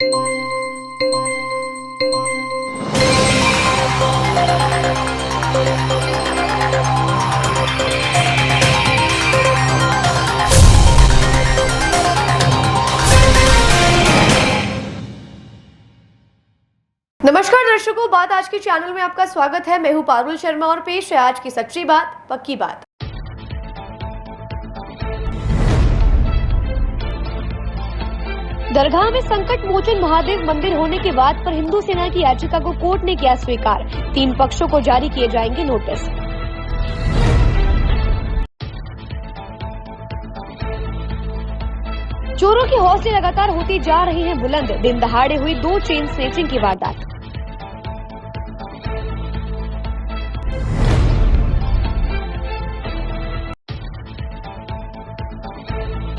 नमस्कार दर्शकों, बात आज के चैनल में आपका स्वागत है। मैं हूं पारुल शर्मा और पेश है आज की सच्ची बात पक्की बात। दरगाह में संकट मोचन महादेव मंदिर होने के बाद पर हिंदू सेना की याचिका को कोर्ट ने किया स्वीकार। 3 पक्षों को जारी किए जाएंगे नोटिस। चोरों के हौसले लगातार होती जा रही हैं बुलंद। दिन दहाड़े हुई 2 चेन स्नैचिंग की वारदात।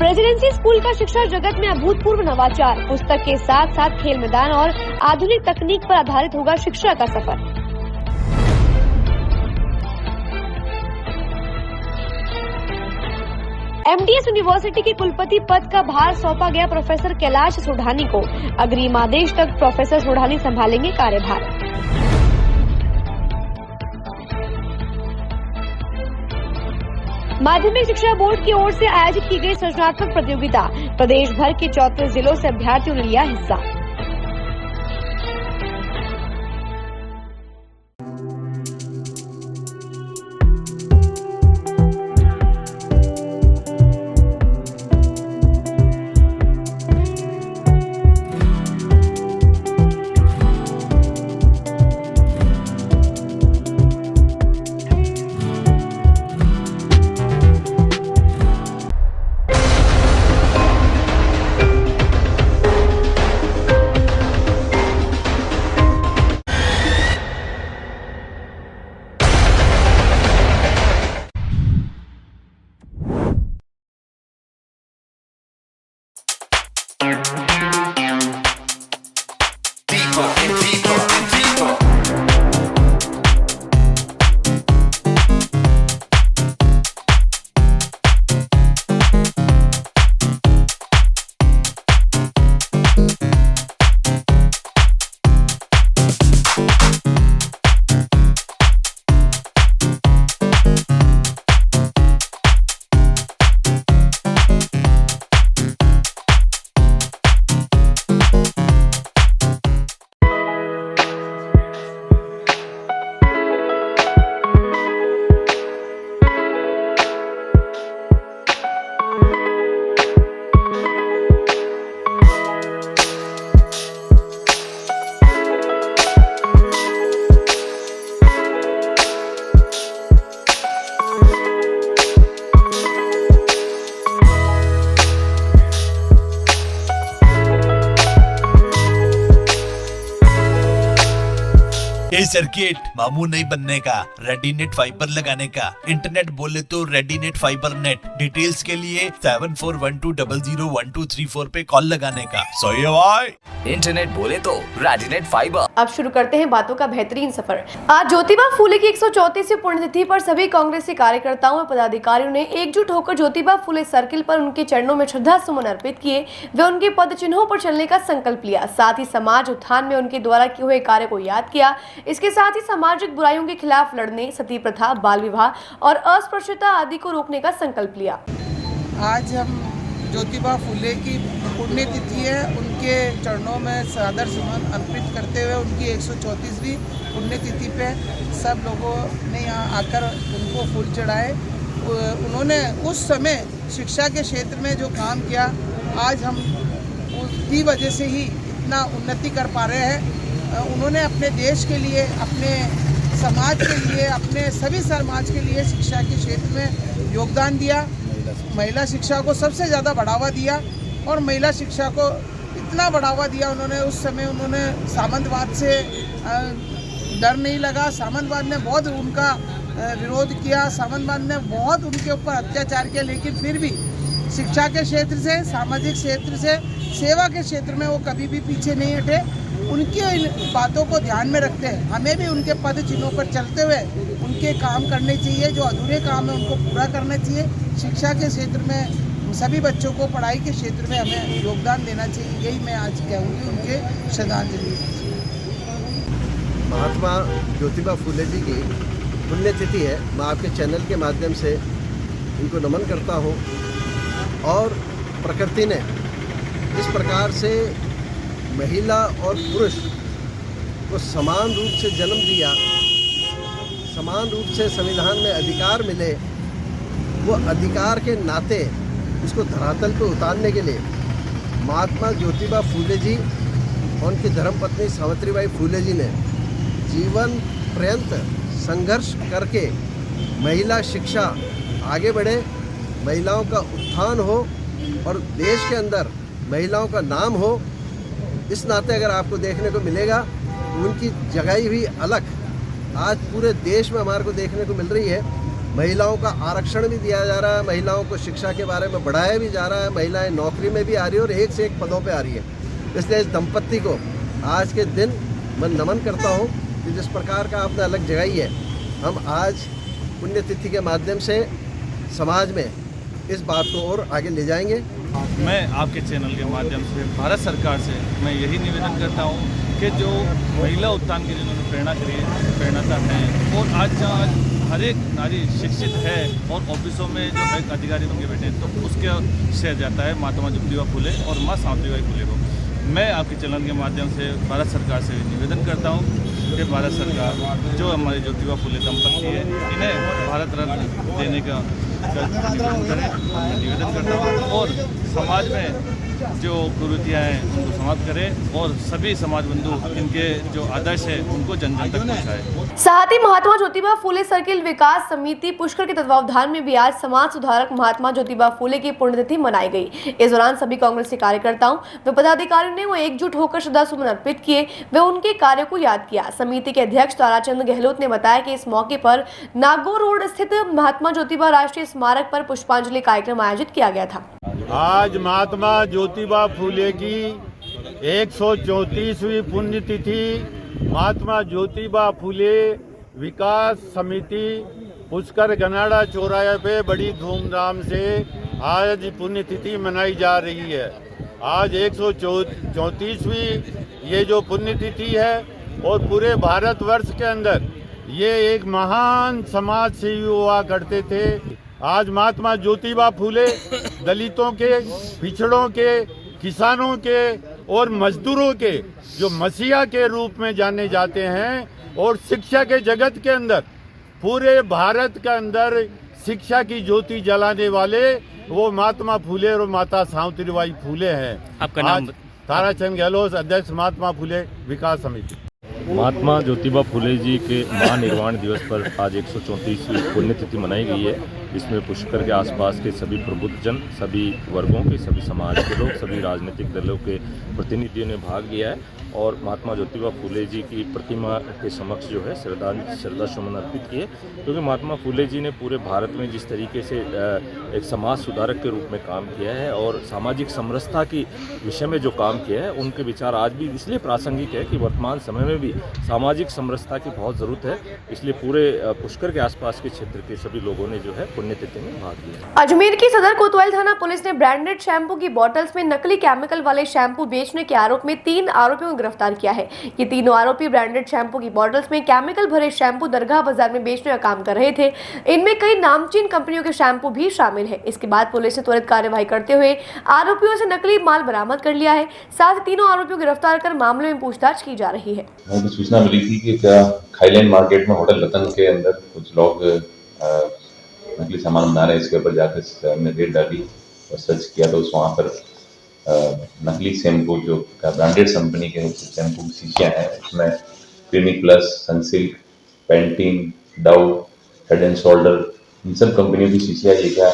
प्रेसिडेंसी स्कूल का शिक्षा जगत में अभूतपूर्व नवाचार। पुस्तक के साथ साथ खेल मैदान और आधुनिक तकनीक पर आधारित होगा शिक्षा का सफर। एमडीएस यूनिवर्सिटी के कुलपति पद का भार सौंपा गया प्रोफेसर कैलाश सोढ़ानी को। अग्रिम आदेश तक प्रोफेसर सोढ़ानी संभालेंगे कार्यभार। माध्यमिक शिक्षा बोर्ड की ओर से आयोजित की गई सृजनात्मक प्रतियोगिता। प्रदेश भर के 34 जिलों से अभ्यर्थियों ने लिया हिस्सा। ये सर्किट मामू नहीं बनने का, रेडीनेट फाइबर लगाने का। इंटरनेट बोले तो रेडीनेट फाइबर नेट। डिटेल्स के लिए 7412001234 पे कॉल लगाने का। सही है भाई। इंटरनेट बोले तो रेडीनेट फाइबर। अब शुरू करते हैं बातों का बेहतरीन सफर। आज ज्योतिबा फूले की 134वीं पुण्यतिथि पर सभी कांग्रेसी कार्यकर्ताओं और पदाधिकारियों ने एकजुट होकर ज्योतिबा फूले सर्किल पर उनके चरणों में श्रद्धा सुमन अर्पित किए व उनके पद चिन्हों पर चलने का संकल्प लिया। साथ ही समाज उत्थान में उनके द्वारा किए हुए कार्य को याद किया। इसके साथ ही सामाजिक बुराइयों के खिलाफ लड़ने, सती प्रथा, बाल विवाह और अस्पृश्यता आदि को रोकने का संकल्प लिया। आज हम ज्योतिबा फूले की पुण्यतिथि है, उनके चरणों में सादर सुमन अर्पित करते हुए उनकी 134वीं पुण्यतिथि पे सब लोगों ने यहाँ आकर उनको फूल चढ़ाए। उन्होंने उस समय शिक्षा के क्षेत्र में जो काम किया, आज हम उसकी वजह से ही इतना उन्नति कर पा रहे हैं। उन्होंने अपने देश के लिए, अपने समाज के लिए, अपने सभी समाज के लिए शिक्षा के क्षेत्र में योगदान दिया। महिला शिक्षा को सबसे ज़्यादा बढ़ावा दिया और महिला शिक्षा को इतना बढ़ावा दिया उन्होंने। उस समय उन्होंने सामंतवाद से डर नहीं लगा। सामंतवाद ने बहुत उनका विरोध किया, सामंतवाद ने बहुत उनके ऊपर अत्याचार किया, लेकिन फिर भी शिक्षा के क्षेत्र से, सामाजिक क्षेत्र से, सेवा के क्षेत्र में वो कभी भी पीछे नहीं हटे। उनकी बातों को ध्यान में रखते हैं हमें भी उनके पद चिन्हों पर चलते हुए उनके काम करने चाहिए। जो अधूरे काम है उनको पूरा करना चाहिए। शिक्षा के क्षेत्र में सभी बच्चों को पढ़ाई के क्षेत्र में हमें योगदान देना चाहिए, यही मैं आज कहूँगी उनके श्रद्धांजलि। महात्मा ज्योतिबा फूले जी की पुण्यतिथि है। मैं आपके चैनल के माध्यम से उनको नमन करता हूँ। और प्रकृति ने इस प्रकार से महिला और पुरुष को समान रूप से जन्म दिया, समान रूप से संविधान में अधिकार मिले, वो अधिकार के नाते उसको धरातल पर उतारने के लिए महात्मा ज्योतिबा फूले जी और उनकी धर्मपत्नी सावित्रीबाई फूले जी ने जीवन पर्यंत संघर्ष करके महिला शिक्षा आगे बढ़े, महिलाओं का उत्थान हो और देश के अंदर महिलाओं का नाम हो। इस नाते अगर आपको देखने को मिलेगा तो उनकी जगह भी अलग आज पूरे देश में हमारे को देखने को मिल रही है। महिलाओं का आरक्षण भी दिया जा रहा है, महिलाओं को शिक्षा के बारे में बढ़ाया भी जा रहा है, महिलाएं नौकरी में भी आ रही है और एक से एक पदों पे आ रही है। इसलिए इस दंपत्ति को आज के दिन मैं नमन करता हूँ कि जिस प्रकार का आपने अलग जगाई है, हम आज पुण्यतिथि के माध्यम से समाज में इस बात को और आगे ले जाएंगे। मैं आपके चैनल के माध्यम से भारत सरकार से मैं यही निवेदन करता हूँ कि जो महिला उत्थान की जिन्होंने प्रेरणाता है और आज जहाँ हर एक नारी शिक्षित है और ऑफिसों में जो है अधिकारी बन के बैठे हैं, तो उसके श्रेय जाता है महात्मा ज्योतिबा फूले और माँ सावित्रीबाई फूले को। मैं आपके चैनल के माध्यम से भारत सरकार से निवेदन करता हूँ कि भारत सरकार जो हमारे ज्योतिबा फूले दंपत्ति है, इन्हें भारत रत्न देने का निवेदन करें। मैं निवेदन करता हूँ और समाज में जो कुरीतियाँ हैं उनको समाप्त करें और सभी समाज बंधु इनके जो आदर्श है उनको जन जन तक पहुँचाएं। साथ ही महात्मा ज्योतिबा फूले सर्किल विकास समिति पुष्कर के तत्वावधान में भी आज समाज सुधारक महात्मा ज्योतिबा फूले की पुण्यतिथि मनाई गई। इस दौरान सभी कांग्रेसी कार्यकर्ताओं व पदाधिकारियों ने वो एकजुट होकर श्रद्धासुमन अर्पित किए व उनके कार्यों को याद किया। समिति के अध्यक्ष ताराचंद गहलोत ने बताया कि इस मौके पर नागौर रोड स्थित महात्मा ज्योतिबा राष्ट्रीय स्मारक पर पुष्पांजलि कार्यक्रम आयोजित किया गया था। आज महात्मा ज्योतिबा फूले की 134वीं पुण्यतिथि महात्मा ज्योतिबा फूले विकास समिति पुष्कर गनाड़ा चौराहे पे बड़ी धूमधाम से आज पुण्यतिथि मनाई जा रही है। आज 134वीं ये जो पुण्यतिथि है और पूरे भारतवर्ष के अंदर ये एक महान समाज सेवी हुआ करते थे। आज महात्मा ज्योतिबा फूले दलितों के, पिछड़ों के, किसानों के और मजदूरों के जो मसीहा के रूप में जाने जाते हैं और शिक्षा के जगत के अंदर पूरे भारत के अंदर शिक्षा की ज्योति जलाने वाले वो महात्मा फूले और माता सावित्रीबाई फूले हैं। आपका नाम? ताराचंद गहलोत, अध्यक्ष महात्मा फूले विकास समिति। महात्मा ज्योतिबा फूले जी के महानिर्वाण दिवस पर आज 134वीं पुण्यतिथि मनाई गई है। इसमें पुष्कर के आसपास के सभी प्रबुद्धजन, सभी वर्गों के, सभी समाज के लोग, सभी राजनीतिक दलों के प्रतिनिधियों ने भाग लिया है और महात्मा ज्योतिबा फूले जी की प्रतिमा के समक्ष जो है श्रद्धा सुमन अर्पित किए। क्योंकि महात्मा फूले जी ने पूरे भारत में जिस तरीके से एक समाज सुधारक के रूप में काम किया है और सामाजिक समरसता की विषय में जो काम किया है, उनके विचार आज भी इसलिए प्रासंगिक है कि वर्तमान समय में भी सामाजिक समरसता की बहुत ज़रूरत है। इसलिए पूरे पुष्कर के आसपास के क्षेत्र के सभी लोगों ने जो है पुण्यतिथि में भाग लिया। अजमेर की सदर कोतवाल थाना पुलिस ने ब्रांडेड शैम्पू की बोतल्स में नकली केमिकल वाले शैम्पू बेचने के आरोप में 3 आरोपियों को गिरफ्तार किया है। ये तीनों आरोपी ब्रांडेड शैम्पू की बोतल्स में केमिकल भरे शैम्पू दरगाह बाजार में बेचने का काम कर रहे थे। इनमें कई नामचीन कंपनियों के शैम्पू भी शामिल है। इसके बाद पुलिस ने त्वरित कार्यवाही करते हुए आरोपियों से नकली माल बरामद कर लिया है। साथ ही तीनों आरोपियों को गिरफ्तार कर मामले में पूछताछ की जा रही है। मुझे सूचना मिली थी कि क्या खाईलैंड मार्केट में होटल रतन के अंदर कुछ लोग नकली सामान बना रहे हैं। इसके ऊपर जाकर हमने रेड डाली और सर्च किया तो वहाँ पर नकली शैम्पू जो ब्रांडेड कंपनी के शैम्पू की शीशियाँ हैं, उसमें clinic plus, Sunsilk, Pantene, Dove, head and shoulder, इन सब कंपनियों की शीशियाँ ये क्या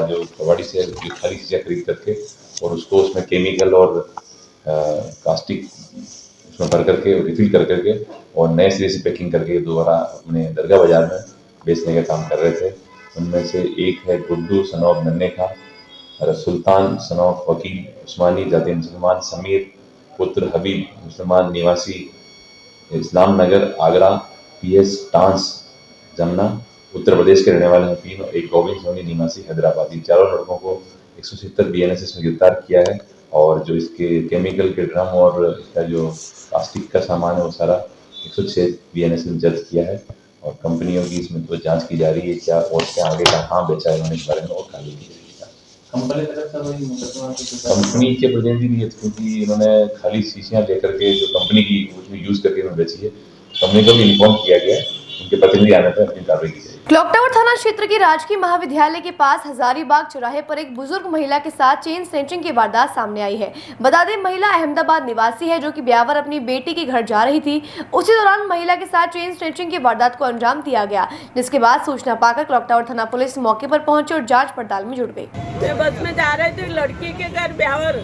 जो कबाड़ी से खाली शीशियाँ खरीद करके और उसको उसमें केमिकल और प्लास्टिक उसमें भर करके रिफिल कर करके और नए सिरे से पैकिंग करके दोबारा अपने दरगाह बाजार में बेचने का काम कर रहे थे। उनमें से एक है गुड्डू सनौब नन्हे खां, सुल्तान सनौब वकील उस्मानी जाति मुसलमान, समीर पुत्र हबीब मुसलमान निवासी इस्लाम नगर आगरा, PS टांस जमना उत्तर प्रदेश के रहने वाले हैं 3 और एक गोविंद सोनी निवासी हैदराबाद। चारों लड़कों को 170 BNS इसमें गिरफ्तार किया है और जो इसके केमिकल के ड्रम और इसका जो प्लास्टिक का सामान है वो सारा 106 BNS में जब्त किया है और कंपनियों की इसमें तो जांच की जा रही है क्या और क्या आगे कहाँ बेचा है उन्होंने इस बारे में और कार्रवाई की जाएगी। कंपनी के प्रतिनिधि नहीं है क्योंकि इन्होंने खाली शीशियां लेकर के जो कंपनी की उसमें यूज करके इन्होंने बेची है, कंपनी को भी इन्फॉर्म किया गया है, उनके प्रतिनिधि आने पर अपनी कार्रवाई की जाएगी। क्लॉक टावर थाना क्षेत्र के राजकीय महाविद्यालय के पास हजारीबाग चौराहे पर एक बुजुर्ग महिला के साथ चेन स्नैचिंग की वारदात सामने आई है। बता दें महिला अहमदाबाद निवासी है जो कि ब्यावर अपनी बेटी के घर जा रही थी। उसी दौरान महिला के साथ चेन स्नैचिंग की वारदात को अंजाम दिया गया, जिसके बाद सूचना पाकर क्लॉक टावर थाना पुलिस मौके पर पहुंची और जाँच पड़ताल में जुट गई। मैं बस में जा रही थी लड़की के घर ब्यावर,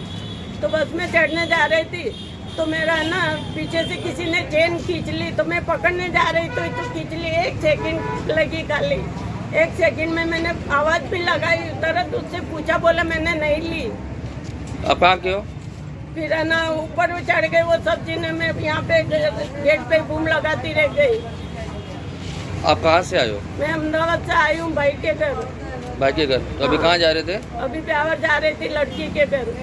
तो बस में चढ़ने जा रही थी तो मेरा ना पीछे से किसी ने चेन खींच ली, तो मैं पकड़ने जा रही तो खींच ली। 1 सेकंड लगी खाली, 1 सेकंड में मैंने आवाज भी लगाई, तुरंत उससे पूछा, बोला मैंने नहीं ली। अब कहाँ क्यों? फिर है ना ऊपर भी चढ़ गई वो सब्जी ने, मैं यहाँ पे गेट पे बूम लगाती रह गई। आप कहाँ से आए हो? मैं अहमदाबाद से आई हूँ भाई के घर। भाई के घर? तो अभी कहाँ जा रहे थे? अभी ब्यावर जा रही थी लड़की के घर।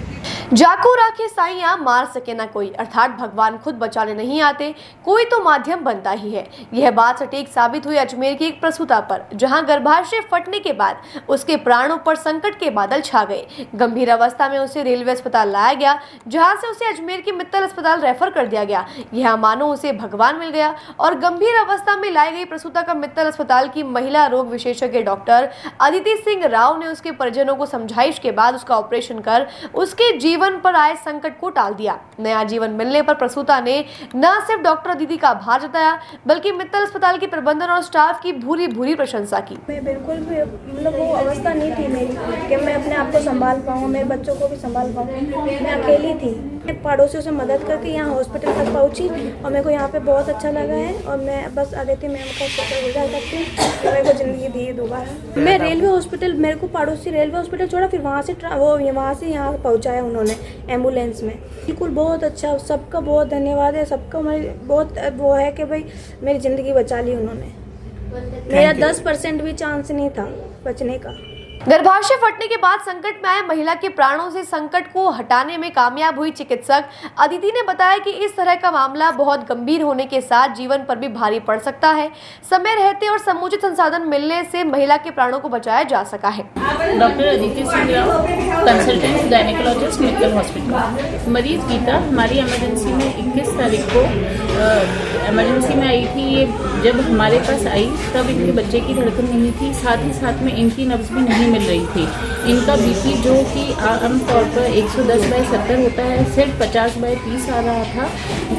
जाको राखे साइया मार सके ना कोई, अर्थात भगवान खुद बचाने नहीं आते, कोई तो माध्यम बनता ही है। यह बात सटीक साबित हुई अजमेर की एक प्रसूता पर, जहां गर्भाशय फटने के बाद उसके प्राणों पर संकट के बादल छा गए। गंभीर अवस्था में उसे रेलवे अस्पताल लाया गया, जहां से उसे अजमेर के मित्तल अस्पताल रेफर कर दिया गया। यह मानो उसे भगवान मिल गया और गंभीर अवस्था में लाई गई प्रसूता का मित्तल अस्पताल की महिला रोग विशेषज्ञ डॉक्टर अदिति सिंह राव ने उसके परिजनों को समझाइश के बाद उसका ऑपरेशन कर उसके जीवन पर आए संकट को टाल दिया। नया जीवन मिलने पर प्रसूता ने न सिर्फ डॉक्टर अदिति का आभार जताया बल्कि मित्तल अस्पताल के प्रबंधन और स्टाफ की भूरी भूरी प्रशंसा की। मैं बिल्कुल भी मतलब वो अवस्था नहीं थी मेरी कि मैं अपने आप को संभाल पाऊँ, मेरे बच्चों को भी संभाल पाऊँ। मैं अकेली थी। पड़ोसियों से मदद करके यहाँ हॉस्पिटल तक पहुँची और मेरे को यहाँ पे बहुत अच्छा लगा है और मैं बस अदिति मैम का शुक्रगुजार करती हूँ, मेरे को ज़िंदगी दी है दोबारा। मैं रेलवे हॉस्पिटल, मेरे को पड़ोसी रेलवे हॉस्पिटल छोड़ा, फिर वहाँ से वहाँ से यहाँ पहुँचाया उन्होंने एम्बुलेंस में। बिल्कुल बहुत अच्छा, सबका बहुत धन्यवाद है। सबका मेरी बहुत वो है कि भाई मेरी ज़िंदगी बचा ली उन्होंने। मेरा 10% भी चांस नहीं था बचने का। गर्भाशय फटने के बाद संकट में आए महिला के प्राणों से संकट को हटाने में कामयाब हुई चिकित्सक अदिति ने बताया कि इस तरह का मामला बहुत गंभीर होने के साथ जीवन पर भी भारी पड़ सकता है। समय रहते और समुचित संसाधन मिलने से महिला के प्राणों को बचाया जा सका है। Doctor Aditi Singh Rao, consultant gynaecologist Mittal hospital. मरीज गीता हमारी इमरजेंसी में 21 तारीख को इमरजेंसी में आई थी। ये जब हमारे पास आई तब इनके बच्चे की धड़कन नहीं थी, साथ ही साथ में इनकी नब्ज भी नहीं मिल रही थी। इनका बीपी जो कि आमतौर पर 110/70 होता है, सिर्फ 50/30 आ रहा था।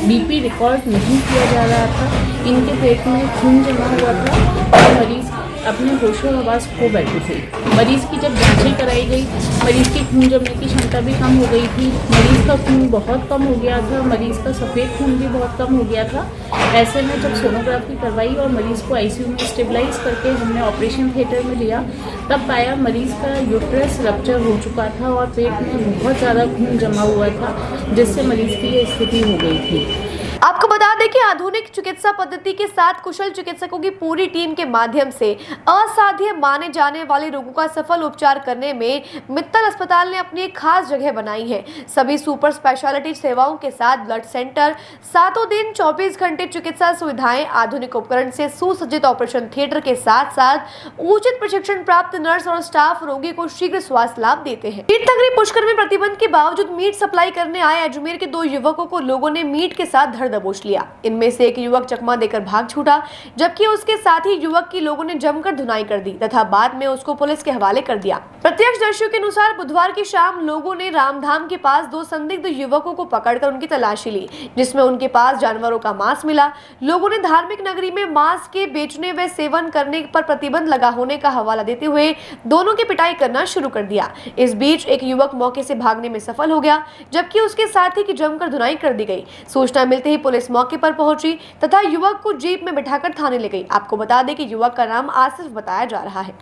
बीपी रिकॉर्ड नहीं किया जा रहा था। इनके पेट में खून जमा हुआ था और मरीज अपने होशो हवास खो बैठी थी। मरीज़ की जब जांचें कराई गई, मरीज़ की खून जमने की क्षमता भी कम हो गई थी। मरीज़ का खून बहुत कम हो गया था, मरीज़ का सफ़ेद खून भी बहुत कम हो गया था। ऐसे में जब सोनोग्राफी करवाई और मरीज़ को आईसीयू में स्टेबलाइज करके हमने ऑपरेशन थिएटर में लिया, तब पाया मरीज़ का यूट्रस रप्चर हो चुका था और पेट में बहुत ज़्यादा खून जमा हुआ था, जिससे मरीज़ की ये स्थिति हो गई थी। आपको बता दें कि आधुनिक चिकित्सा पद्धति के साथ कुशल चिकित्सकों की पूरी टीम के माध्यम से असाध्य माने जाने वाले रोगों का सफल उपचार करने में मित्तल अस्पताल ने अपनी एक खास जगह बनाई है। सभी सुपर स्पेशलिटी सेवाओं के साथ ब्लड सेंटर, 7 दिन 24 घंटे चिकित्सा सुविधाएं, आधुनिक उपकरण से सुसज्जित ऑपरेशन थिएटर के साथ साथ उचित प्रशिक्षण प्राप्त नर्स और स्टाफ रोगी को शीघ्र स्वास्थ्य लाभ देते हैं। तीर्थंकरी पुष्कर में प्रतिबंध के बावजूद मीट सप्लाई करने आए अजमेर के 2 युवकों को लोगों ने मीट के साथ धर दबोच लिया। इनमें से एक युवक चकमा देकर भाग छूटा, जबकि उसके साथ ही युवक की लोगों ने जमकर धुनाई कर दी तथा बाद में उसको पुलिस के हवाले कर दिया। प्रत्यक्षदर्शियों के अनुसार बुधवार की शाम लोगों ने रामधाम के पास 2 संदिग्ध युवकों को पकड़कर उनकी तलाशी ली, जिसमें उनके पास जानवरों का मांस मिला। लोगों ने धार्मिक नगरी में मांस के बेचने व सेवन करने पर प्रतिबंध लगा होने का हवाला देते हुए दोनों की पिटाई करना शुरू कर दिया। इस बीच एक युवक मौके से भागने में सफल हो गया, जबकि उसके साथी की जमकर धुनाई कर दी गई। सूचना मिलते ही पुलिस मौके पर पहुंची तथा युवक को जीप में बिठाकर थाने ले गई। आपको बता दें कि युवक का नाम आसिफ बताया जा रहा है।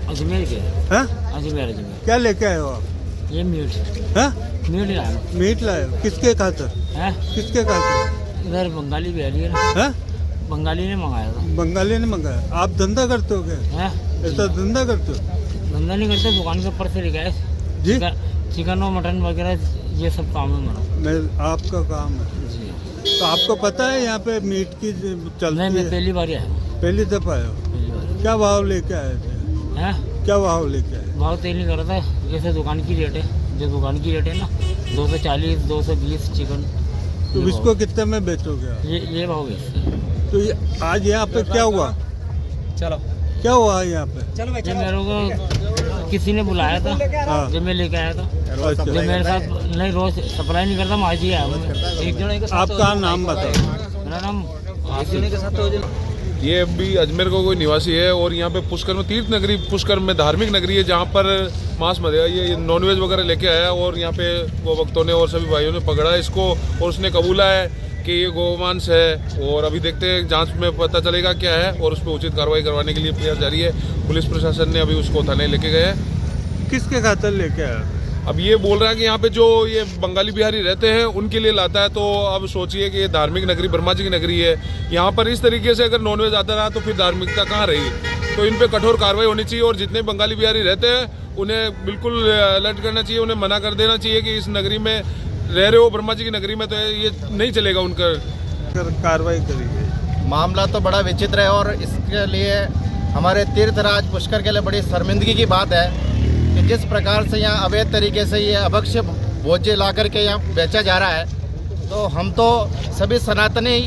अजमेर के अजमेर क्या लेके आए हो आप? ये मीट लाए। मीट लाए हो? किसके खातर? किसके खातर? इधर बंगाली बिहारी है, बंगाली ने मंगाया था। बंगाली ने मंगाया? आप धंधा करते हो क्या? ऐसा धंधा करते हो? धंधा नहीं करते, दुकान के ऊपर से लिखा है जी? चिकन और मटन वगैरह ये सब काम है मेरा। मैं आपका काम है जी। तो आपको पता है यहाँ पे मीट की चलती नहीं, मैं है? पहली बार आया हूँ। पहली दफा आए हो? पहली बार। क्या भाव लेके आए थे? हैं? क्या भाव लेके आए? भाव तेल नहीं कर रहा था, जैसे दुकान की रेट है, जो दुकान की रेट है ना 240 220 चिकन। तो इसको कितने में बेचोगे आप? ये भाव बेचते। तो आज यहाँ पे क्या हुआ? चलो क्या हुआ यहाँ पे? ये मेरे को किसी ने बुलाया था, हाँ। जब मैं लेके आया था। अच्छा। जो मेरे साथ नहीं रोज सप्लाई नहीं करता, मैं आज ही आया हूँ। आपका नाम बताओ। मेरा नाम आसिफ। ये भी अजमेर का कोई निवासी है और यहाँ पे पुष्कर में तीर्थ नगरी, पुष्कर में धार्मिक नगरी है जहाँ पर मांस मदिरा ये नॉनवेज वगैरह लेके आया और यहाँ पे वो भक्तों ने और सभी भाइयों ने पकड़ा है इसको और उसने कबूला है कि ये गोमांस है। और अभी देखते हैं जांच में पता चलेगा क्या है और उस पर उचित कार्रवाई करवाने के लिए प्रयास जारी है। पुलिस प्रशासन ने अभी उसको थाने लेके गए हैं। किसके खातर लेके आया? अब ये बोल रहा है कि यहाँ पे जो ये बंगाली बिहारी रहते हैं उनके लिए लाता है। तो अब सोचिए कि ये धार्मिक नगरी ब्रह्मा जी की नगरी है, यहाँ पर इस तरीके से अगर नॉनवेज आता रहा तो फिर धार्मिकता कहाँ रही? तो इन पे कठोर कार्रवाई होनी चाहिए और जितने बंगाली बिहारी रहते हैं उन्हें बिल्कुल अलर्ट करना चाहिए, उन्हें मना कर देना चाहिए कि इस नगरी में रह रहे हो, ब्रह्मा जी की नगरी में, तो ये नहीं चलेगा। उनका कार्रवाई करेंगे। मामला तो बड़ा विचित्र है और इसके लिए हमारे तीर्थराज पुष्कर के लिए बड़ी शर्मिंदगी की बात है कि जिस प्रकार से यहाँ अवैध तरीके से ये अभक्ष्य भोज्य ला करके यहाँ बेचा जा रहा है, तो हम तो सभी सनातनी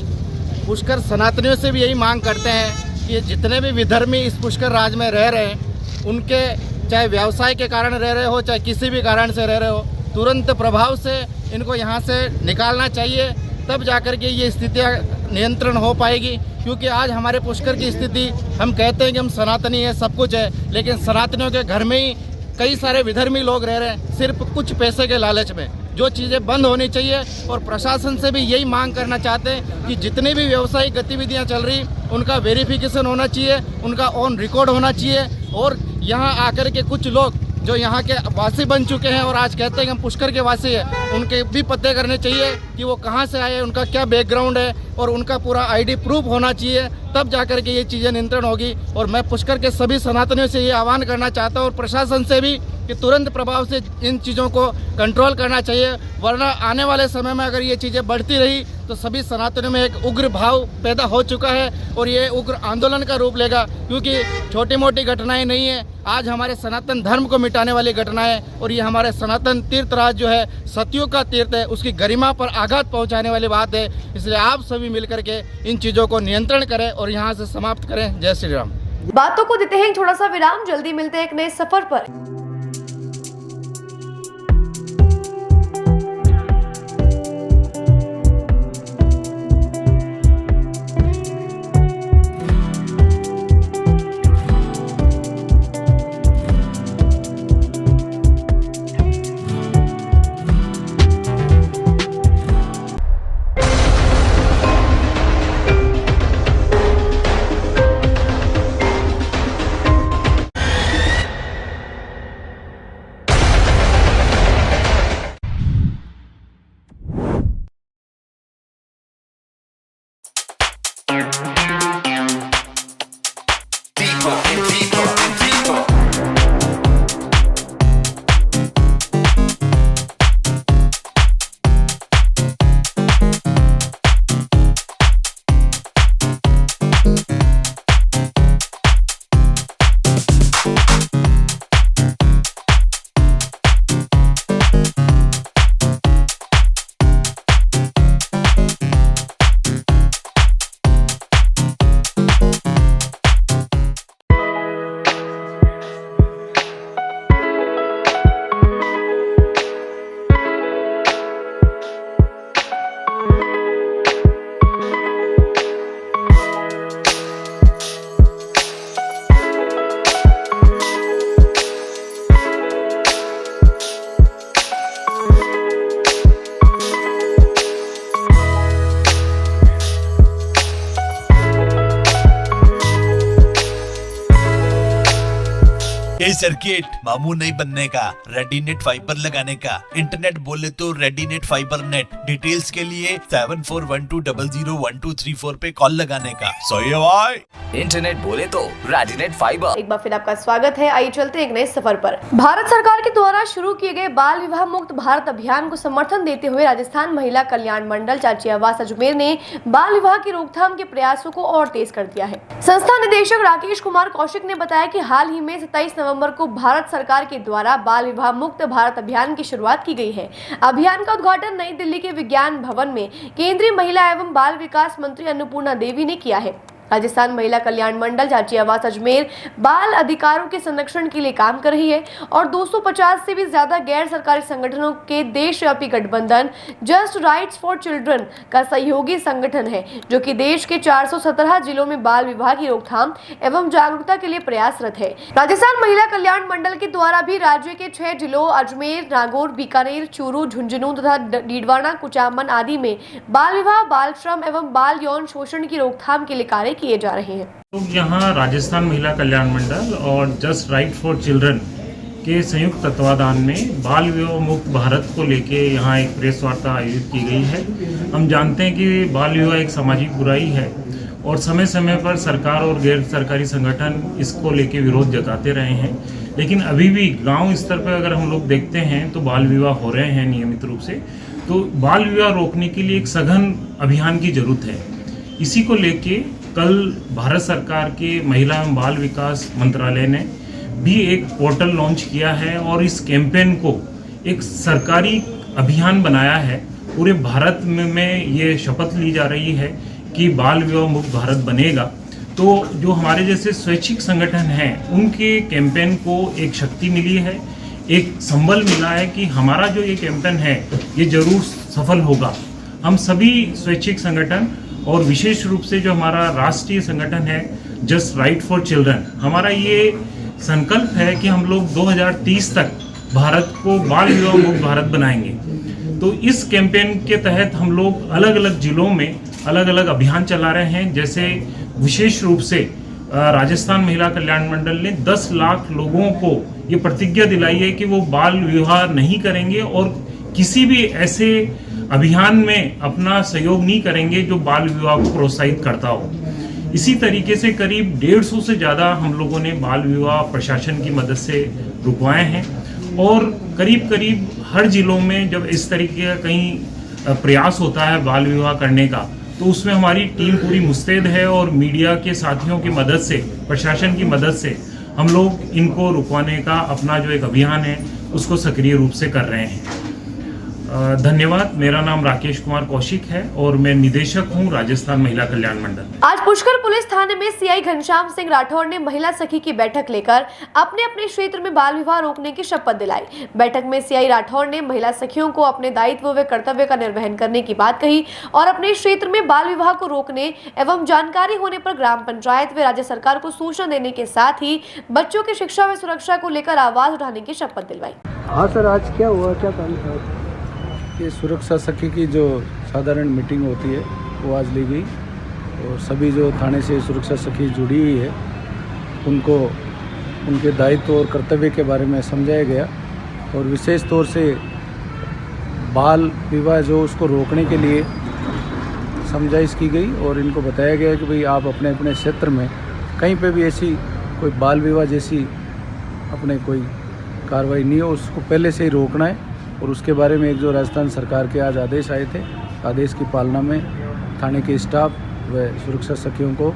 पुष्कर सनातनियों से भी यही मांग करते हैं कि जितने भी विधर्मी इस पुष्कर राज में रह रहे हैं उनके चाहे व्यवसाय के कारण रह रहे हो चाहे किसी भी कारण से रह रहे हो, तुरंत प्रभाव से इनको यहाँ से निकालना चाहिए, तब जाकर के ये स्थितियाँ नियंत्रण हो पाएगी। क्योंकि आज हमारे पुष्कर की स्थिति, हम कहते हैं कि हम सनातनी है, सब कुछ है, लेकिन सनातनियों के घर में ही कई सारे विधर्मी लोग रह रहे हैं सिर्फ कुछ पैसे के लालच में। जो चीज़ें बंद होनी चाहिए और प्रशासन से भी यही मांग करना चाहते हैं कि जितनी भी व्यावसायिक गतिविधियां चल रही उनका वेरिफिकेशन होना चाहिए, उनका ऑन रिकॉर्ड होना चाहिए। और यहाँ आकर के कुछ लोग जो यहाँ के वासी बन चुके हैं और आज कहते हैं कि हम पुष्कर के वासी हैं, उनके भी पते करने चाहिए कि वो कहाँ से आए, उनका क्या बैकग्राउंड है और उनका पूरा आईडी प्रूफ होना चाहिए, तब जाकर के ये चीज़ें नियंत्रण होगी। और मैं पुष्कर के सभी सनातनियों से ये आह्वान करना चाहता हूँ और प्रशासन से भी कि तुरंत प्रभाव से इन चीज़ों को कंट्रोल करना चाहिए, वरना आने वाले समय में अगर ये चीज़ें बढ़ती रही तो सभी सनातनियों में एक उग्र भाव पैदा हो चुका है और ये उग्र आंदोलन का रूप लेगा। क्योंकि छोटी मोटी घटनाएं नहीं है, आज हमारे सनातन धर्म को मिटाने वाली घटनाएं और ये हमारे सनातन तीर्थराज जो है सतियों का तीर्थ है, उसकी गरिमा पर आघात पहुंचाने वाली बात है। इसलिए आप सभी मिलकर के इन चीज़ों को नियंत्रण करें और यहाँ से समाप्त करें। जय श्री राम। बातों को देते हैं थोड़ा सा विराम, जल्दी मिलते हैं एक नए सफर पर। ये सर्किट मामू नहीं बनने का, रेडीनेट फाइबर लगाने का, इंटरनेट बोले तो रेडीनेट फाइबर नेट। डिटेल्स के लिए 7412001234 पे कॉल लगाने का। सही है भाई। इंटरनेट बोले तो रेडीनेट फाइबर। एक बार फिर आपका स्वागत है। आइए चलते हैं एक नए सफर पर। भारत सरकार के द्वारा शुरू किए गए बाल विवाह मुक्त भारत अभियान को समर्थन देते हुए राजस्थान महिला कल्याण मंडल चाची आवास अजमेर ने बाल विवाह की रोकथाम के प्रयासों को और तेज कर दिया है। संस्था निदेशक राकेश कुमार कौशिक ने बताया कि हाल ही में 27 नवंबर को भारत सरकार के द्वारा बाल विवाह मुक्त भारत अभियान की शुरुआत की गई है। अभियान का उद्घाटन नई दिल्ली के विज्ञान भवन में केंद्रीय महिला एवं बाल विकास मंत्री अन्नपूर्णा देवी ने किया है। राजस्थान महिला कल्याण मंडल चाची आवास अजमेर बाल अधिकारों के संरक्षण के लिए काम कर रही है और 250 से भी ज्यादा गैर सरकारी संगठनों के देशव्यापी गठबंधन जस्ट राइट्स फॉर चिल्ड्रन का सहयोगी संगठन है, जो कि देश के 417 जिलों में बाल विवाह की रोकथाम एवं जागरूकता के लिए प्रयासरत है। राजस्थान महिला कल्याण मंडल के द्वारा भी राज्य के 6 जिलों अजमेर, नागौर, बीकानेर, चूरू, झुंझुनू तथा डीडवाना, कुचामन आदि में बाल विवाह, बाल श्रम एवं बाल यौन शोषण की रोकथाम के लिए कार्य किए जा रहे हैं। तो यहाँ राजस्थान महिला कल्याण मंडल और जस्ट राइट फॉर चिल्ड्रन के संयुक्त तत्वाधान में बाल विवाह मुक्त भारत को लेके यहाँ एक प्रेस वार्ता आयोजित की गई है। हम जानते हैं कि बाल विवाह एक सामाजिक बुराई है और समय समय पर सरकार और गैर सरकारी संगठन इसको लेके विरोध जताते रहे हैं, लेकिन अभी भी गांव स्तर पर अगर हम लोग देखते हैं तो बाल विवाह हो रहे हैं नियमित रूप से। तो बाल विवाह रोकने के लिए एक सघन अभियान की जरूरत है। इसी को लेके कल भारत सरकार के महिला एवं बाल विकास मंत्रालय ने भी एक पोर्टल लॉन्च किया है और इस कैंपेन को एक सरकारी अभियान बनाया है। पूरे भारत में ये शपथ ली जा रही है कि बाल विवाह मुक्त भारत बनेगा। तो जो हमारे जैसे स्वैच्छिक संगठन हैं उनके कैंपेन को एक शक्ति मिली है, एक संबल मिला है कि हमारा जो ये कैंपेन है ये जरूर सफल होगा। हम सभी स्वैच्छिक संगठन और विशेष रूप से जो हमारा राष्ट्रीय संगठन है जस्ट राइट फॉर चिल्ड्रन, हमारा ये संकल्प है कि हम लोग 2030 तक भारत को बाल विवाह मुक्त भारत बनाएंगे। तो इस कैंपेन के तहत हम लोग अलग अलग जिलों में अलग अलग अभियान चला रहे हैं। जैसे विशेष रूप से राजस्थान महिला कल्याण मंडल ने 10 लाख लोगों को ये प्रतिज्ञा दिलाई है कि वो बाल विवाह नहीं करेंगे और किसी भी ऐसे अभियान में अपना सहयोग नहीं करेंगे जो बाल विवाह को प्रोत्साहित करता हो। इसी तरीके से करीब 150 से ज़्यादा हम लोगों ने बाल विवाह प्रशासन की मदद से रुकवाए हैं और करीब करीब हर जिलों में जब इस तरीके का कहीं प्रयास होता है बाल विवाह करने का तो उसमें हमारी टीम पूरी मुस्तैद है और मीडिया के साथियों की मदद से, प्रशासन की मदद से हम लोग इनको रुकवाने का अपना जो एक अभियान है उसको सक्रिय रूप से कर रहे हैं। धन्यवाद। मेरा नाम राकेश कुमार कौशिक है और मैं निदेशक हूं राजस्थान महिला कल्याण मंडल। आज पुष्कर पुलिस थाने में सीआई घनश्याम सिंह राठौर ने महिला सखी की बैठक लेकर अपने अपने क्षेत्र में बाल विवाह रोकने की शपथ दिलाई। बैठक में सीआई राठौर ने महिला सखियों को अपने दायित्व व कर्तव्य का निर्वहन करने की बात कही और अपने क्षेत्र में बाल विवाह को रोकने एवं जानकारी होने पर ग्राम पंचायत व राज्य सरकार को सूचना देने के साथ ही बच्चों की शिक्षा व सुरक्षा को लेकर आवाज उठाने की शपथ दिलवाई। हाँ सर, आज क्या हुआ, क्या काम था? ये सुरक्षा सखी की जो साधारण मीटिंग होती है वो आज ली गई और सभी जो थाने से सुरक्षा सखी जुड़ी हुई है उनको उनके दायित्व और कर्तव्य के बारे में समझाया गया और विशेष तौर से बाल विवाह जो उसको रोकने के लिए समझाइश की गई और इनको बताया गया कि भाई आप अपने अपने क्षेत्र में कहीं पे भी ऐसी कोई बाल विवाह जैसी अपने कोई कार्रवाई नहीं हो, उसको पहले से ही रोकना है। और उसके बारे में एक जो राजस्थान सरकार के आज आदेश आए थे, आदेश की पालना में थाने के स्टाफ व सुरक्षा सखियों को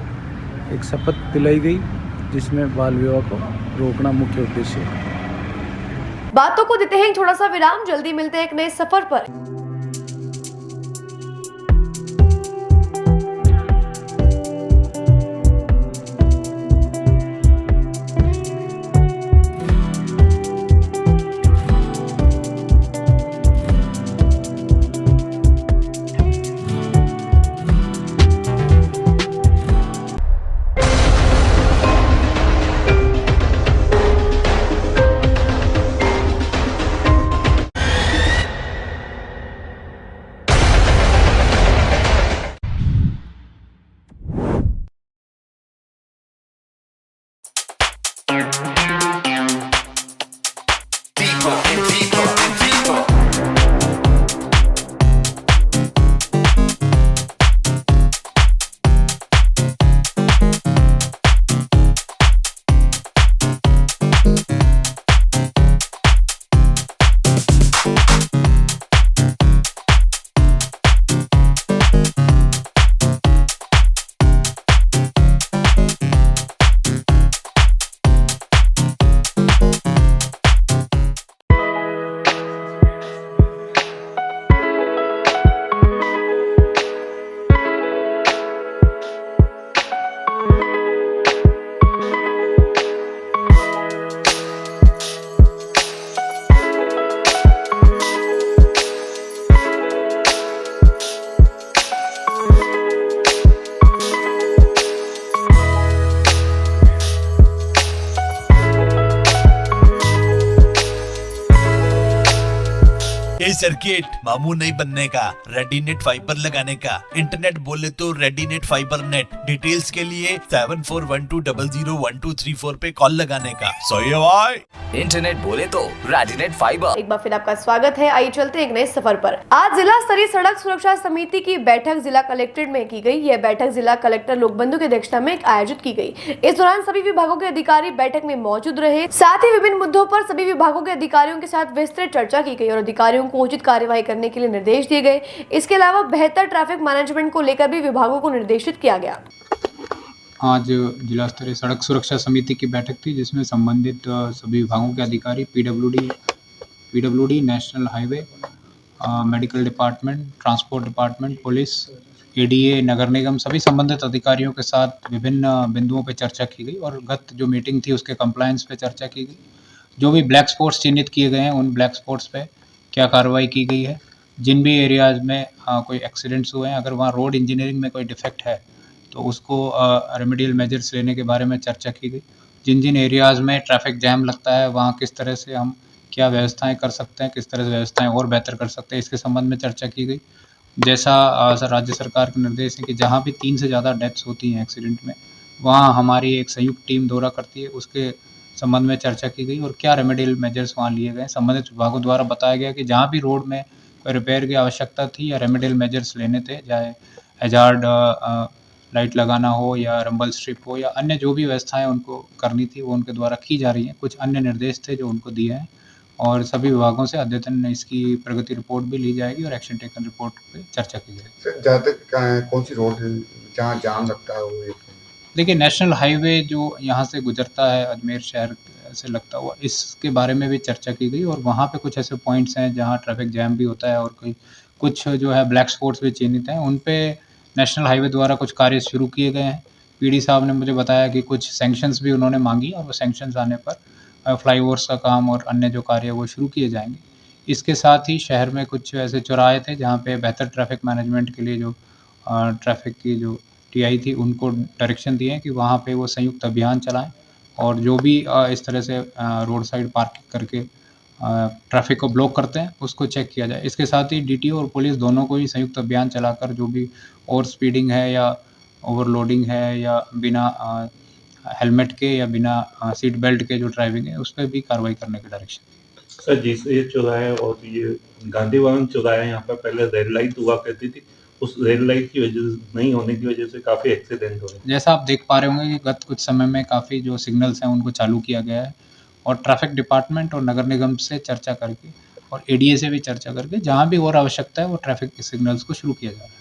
एक शपथ दिलाई गई जिसमें बाल विवाह को रोकना मुख्य उद्देश्य है। बातों को देते हैं थोड़ा सा विराम, जल्दी मिलते हैं एक नए सफर पर। सर्किट, मामू नहीं बनने का, रेडीनेट फाइबर लगाने का, इंटरनेट बोले तो रेडीनेट फाइबर नेट। डिटेल्स के लिए 7412001234 पे कॉल लगाने का। सही है भाई। इंटरनेट बोले तो रेडिनेट फाइबर। एक बार फिर आपका स्वागत है। आइए चलते हैं एक नए सफर पर। आज जिला स्तरीय सड़क सुरक्षा समिति की बैठक जिला कलेक्ट्रेट में की गई। यह बैठक जिला कलेक्टर लोकबंधु की अध्यक्षता में आयोजित की गई। इस दौरान सभी विभागों के अधिकारी बैठक में मौजूद रहे। साथ ही विभिन्न मुद्दों पर सभी विभागों के अधिकारियों के साथ विस्तृत चर्चा की गई और अधिकारियों को उचित कार्यवाही करने के लिए निर्देश दिए गए। इसके अलावा बेहतर ट्रैफिक मैनेजमेंट को लेकर भी विभागों को निर्देशित किया गया। आज जिला स्तरीय सड़क सुरक्षा समिति की बैठक थी, जिसमें संबंधित सभी विभागों के अधिकारी PWD, national highway, medical department, transport department, police, ADA, नगर निगम, सभी संबंधित अधिकारियों के साथ विभिन्न बिंदुओं पर चर्चा की गई और गत जो मीटिंग थी उसके कंप्लायंस पे चर्चा की गई। जो भी ब्लैक स्पॉट्स चिन्हित किए गए हैं उन ब्लैक स्पॉट्स पे क्या कार्रवाई की गई है, जिन भी एरियाज़ में कोई एक्सीडेंट्स हुए हैं, अगर वहाँ रोड इंजीनियरिंग में कोई डिफेक्ट है तो उसको रेमेडियल मेजर्स लेने के बारे में चर्चा की गई। जिन जिन एरियाज़ में ट्रैफिक जैम लगता है वहाँ किस तरह से हम क्या व्यवस्थाएं कर सकते हैं, किस तरह से व्यवस्थाएं और बेहतर कर सकते हैं, इसके संबंध में चर्चा की गई। जैसा राज्य सरकार के निर्देश है कि जहाँ भी 3 से ज़्यादा डेथ्स होती हैं एक्सीडेंट में, वहाँ हमारी एक संयुक्त टीम दौरा करती है, उसके संबंध में चर्चा की गई और क्या रेमेडियल मेजर्स वहाँ लिए गए। संबंधित विभागों द्वारा बताया गया कि जहाँ भी रोड में कोई रिपेयर की आवश्यकता थी या रेमेडियल मेजर्स लेने थे, चाहे हैजार्ड लाइट लगाना हो या रंबल स्ट्रिप हो या अन्य जो भी व्यवस्थाएं उनको करनी थी वो उनके द्वारा की जा रही हैं। कुछ अन्य निर्देश थे जो उनको दिए हैं और सभी विभागों से अद्यतन इसकी प्रगति रिपोर्ट भी ली जाएगी और एक्शन टेकन रिपोर्ट पे चर्चा की जाएगी। जहाँ तक कौन सी रोड है जहाँ जाम लगता है वो? देखिए, नेशनल हाईवे जो यहाँ से गुजरता है अजमेर शहर से लगता हुआ, इसके बारे में भी चर्चा की गई और वहाँ पे कुछ ऐसे पॉइंट्स हैं जहाँ ट्रैफिक जैम भी होता है और कुछ जो है ब्लैक स्पॉट्स भी चिन्हित हैं, उन पे नेशनल हाईवे द्वारा कुछ कार्य शुरू किए गए हैं। पीडी साहब ने मुझे बताया कि कुछ सैंक्शंस भी उन्होंने मांगी और वो सैंक्शंस आने पर फ्लाईओवर्स का काम और अन्य जो कार्य है वो शुरू किए जाएंगे। इसके साथ ही शहर में कुछ ऐसे चौराहे थे जहाँ पे बेहतर ट्रैफिक मैनेजमेंट के लिए जो ट्रैफिक की जो टीआई थी उनको डायरेक्शन दिए कि वहाँ पे वो संयुक्त अभियान चलाएं और जो भी इस तरह से रोड साइड पार्किंग करके ट्रैफिक को ब्लॉक करते हैं उसको चेक किया जाए। इसके साथ ही डीटीओ और पुलिस दोनों को ही संयुक्त अभियान चलाकर जो भी ओवर स्पीडिंग है या ओवरलोडिंग है या बिना हेलमेट के या बिना सीट बेल्ट के जो ड्राइविंग है उस पर भी कार्रवाई करने की डायरेक्शन। सर, जिस ये चौराहे और ये गांधी भवन चौराहे यहाँ पर पहले रेड लाइट हुआ करती थी, उस रेड लाइट की वजह से नहीं होने की वजह से काफ़ी एक्सीडेंट हुए। जैसा आप देख पा रहे होंगे कि गत कुछ समय में काफ़ी जो सिग्नल्स हैं उनको चालू किया गया है और ट्रैफिक डिपार्टमेंट और नगर निगम से चर्चा करके और एडीए से भी चर्चा करके जहां भी और आवश्यकता है वो ट्रैफिक सिग्नल्स को शुरू किया जा रहा है।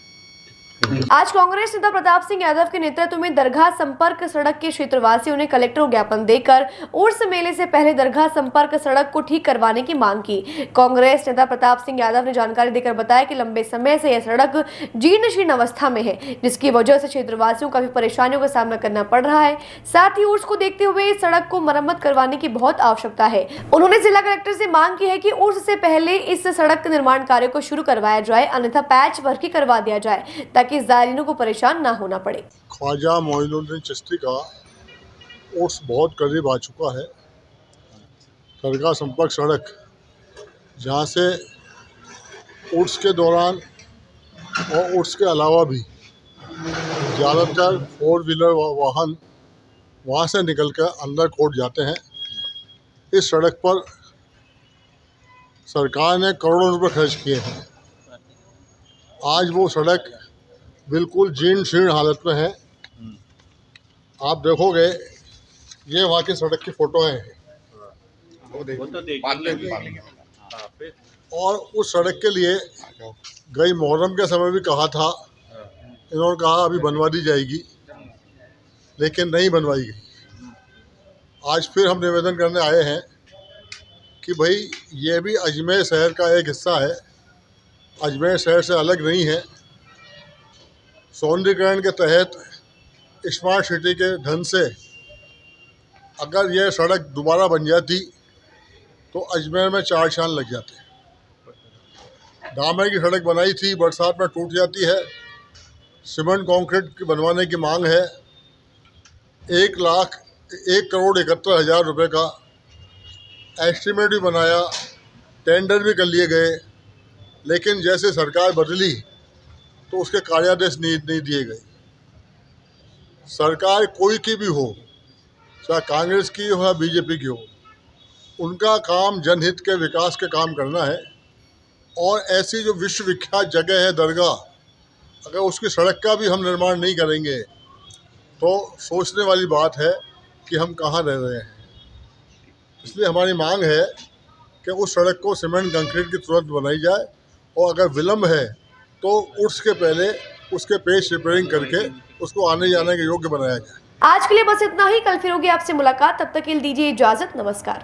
आज कांग्रेस नेता प्रताप सिंह यादव के नेतृत्व में दरगाह संपर्क सड़क के क्षेत्रवासियों ने कलेक्टर को ज्ञापन देकर उर्स मेले से पहले दरगाह संपर्क सड़क को ठीक करवाने की मांग की। कांग्रेस नेता प्रताप सिंह यादव ने जानकारी देकर बताया कि लंबे समय से यह सड़क जीर्ण शीर्ण अवस्था में है, जिसकी वजह से क्षेत्रवासियों को काफी परेशानियों का सामना करना पड़ रहा है। साथ ही उर्स को देखते हुए इस सड़क को मरम्मत करवाने की बहुत आवश्यकता है। उन्होंने जिला कलेक्टर से मांग की है कि उर्स से पहले इस सड़क के निर्माण कार्य को शुरू करवाया जाए, अन्यथा पैच वर्क ही करवा दिया जाए ताकि ज़ायरीनों को परेशान ना होना पड़े। ख्वाजा मोइनुद्दीन चिश्ती का उर्स बहुत करीब आ चुका है। दरगाह संपर्क सड़क जहाँ से उर्स के दौरान और उर्स के अलावा भी ज़्यादातर 4 व्हीलर वाहन वहाँ से निकलकर अंदर कोर्ट जाते हैं। इस सड़क पर सरकार ने करोड़ों रुपए खर्च किए हैं। आज वो सड़क बिल्कुल जीर्ण शीर्ण हालत में है। आप देखोगे, ये वहाँ की सड़क की फोटो है और उस सड़क के लिए गई मुहर्रम के समय भी कहा था, इन्होंने कहा अभी बनवा दी जाएगी, लेकिन नहीं बनवाई गई। आज फिर हम निवेदन करने आए हैं कि भाई ये भी अजमेर शहर का एक हिस्सा है, अजमेर शहर से अलग नहीं है। सौंदर्यीकरण के तहत स्मार्ट सिटी के ढंग से अगर यह सड़क दोबारा बन जाती तो अजमेर में 4 चांद लग जाते। डामर की सड़क बनाई थी, बरसात में टूट जाती है। सीमेंट कंक्रीट की बनवाने की मांग है। 1,71,71,000 रुपये का एस्टीमेट भी बनाया, टेंडर भी कर लिए गए, लेकिन जैसे सरकार बदली तो उसके कार्यादेश नहीं दिए गए। सरकार कोई की भी हो, चाहे कांग्रेस की हो या बीजेपी की हो, उनका काम जनहित के विकास के काम करना है। और ऐसी जो विश्व विख्यात जगह है दरगाह, अगर उसकी सड़क का भी हम निर्माण नहीं करेंगे तो सोचने वाली बात है कि हम कहाँ रह रहे हैं। इसलिए हमारी मांग है कि उस सड़क को सीमेंट कंक्रीट की तुरंत बनाई जाए, और अगर विलम्ब है तो उर्स के पहले उसके पेच रिपेयरिंग करके उसको आने जाने के योग्य बनाया जाए। आज के लिए बस इतना ही। कल फिर होगी आपसे मुलाकात, तब तक के लिए दीजिए इजाजत। नमस्कार।